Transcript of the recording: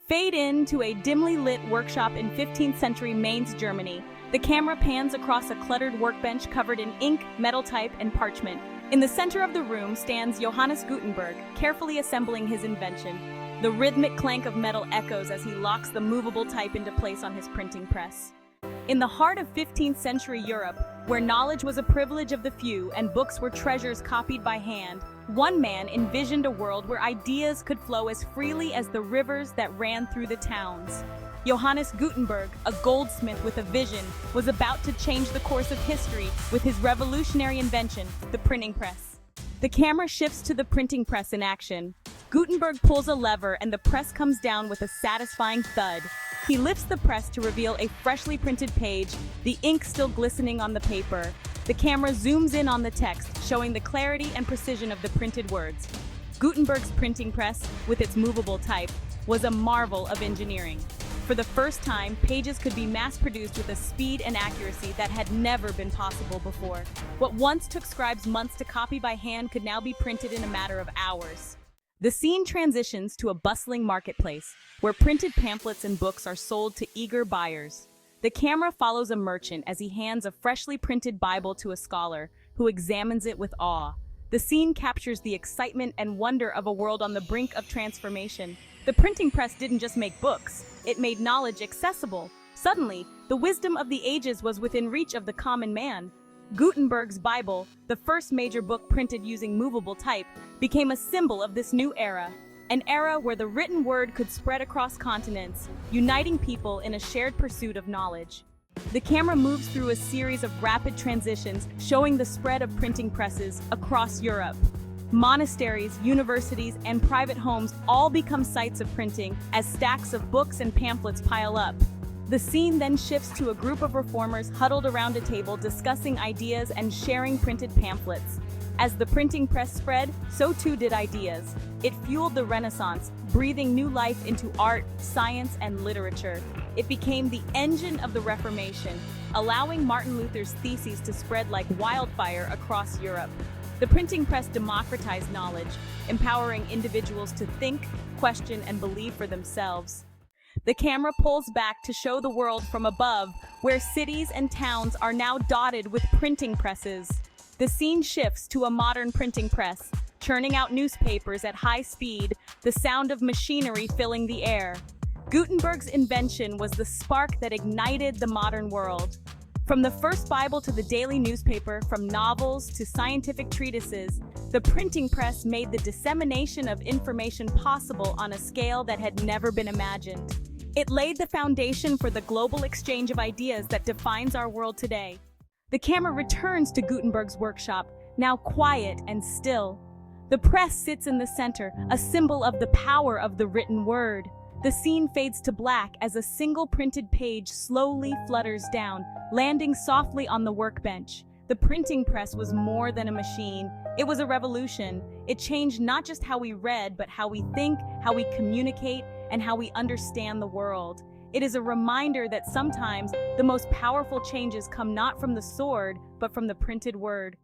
Fade in to a dimly lit workshop in 15th century Mainz, Germany. The camera pans across a cluttered workbench covered in ink, metal type, and parchment. In the center of the room stands Johannes Gutenberg, carefully assembling his invention. The rhythmic clank of metal echoes as he locks the movable type into place on his printing press. In the heart of 15th century Europe, where knowledge was a privilege of the few and books were treasures copied by hand, one man envisioned a world where ideas could flow as freely as the rivers that ran through the towns. Johannes Gutenberg, a goldsmith with a vision, was about to change the course of history with his revolutionary invention, the printing press. The camera shifts to the printing press in action. Gutenberg pulls a lever and the press comes down with a satisfying thud. He lifts the press to reveal a freshly printed page, the ink still glistening on the paper. The camera zooms in on the text, showing the clarity and precision of the printed words. Gutenberg's printing press, with its movable type, was a marvel of engineering. For the first time, pages could be mass-produced with a speed and accuracy that had never been possible before. What once took scribes months to copy by hand could now be printed in a matter of hours. The scene transitions to a bustling marketplace, where printed pamphlets and books are sold to eager buyers. The camera follows a merchant as he hands a freshly printed Bible to a scholar, who examines it with awe. The scene captures the excitement and wonder of a world on the brink of transformation. The printing press didn't just make books, it made knowledge accessible. Suddenly, the wisdom of the ages was within reach of the common man. Gutenberg's Bible, the first major book printed using movable type, became a symbol of this new era. An era where the written word could spread across continents, uniting people in a shared pursuit of knowledge. The camera moves through a series of rapid transitions, showing the spread of printing presses across Europe. Monasteries, universities, and private homes all become sites of printing as stacks of books and pamphlets pile up. The scene then shifts to a group of reformers huddled around a table discussing ideas and sharing printed pamphlets. As the printing press spread, so too did ideas. It fueled the Renaissance, breathing new life into art, science, and literature. It became the engine of the Reformation, allowing Martin Luther's theses to spread like wildfire across Europe. The printing press democratized knowledge, empowering individuals to think, question, and believe for themselves. The camera pulls back to show the world from above, where cities and towns are now dotted with printing presses. The scene shifts to a modern printing press, churning out newspapers at high speed, the sound of machinery filling the air. Gutenberg's invention was the spark that ignited the modern world. From the first Bible to the daily newspaper, from novels to scientific treatises, the printing press made the dissemination of information possible on a scale that had never been imagined. It laid the foundation for the global exchange of ideas that defines our world today. The camera returns to Gutenberg's workshop, now quiet and still. The press sits in the center, a symbol of the power of the written word. The scene fades to black as a single printed page slowly flutters down, landing softly on the workbench. The printing press was more than a machine. It was a revolution. It changed not just how we read, but how we think, how we communicate, and how we understand the world. It is a reminder that sometimes the most powerful changes come not from the sword, but from the printed word.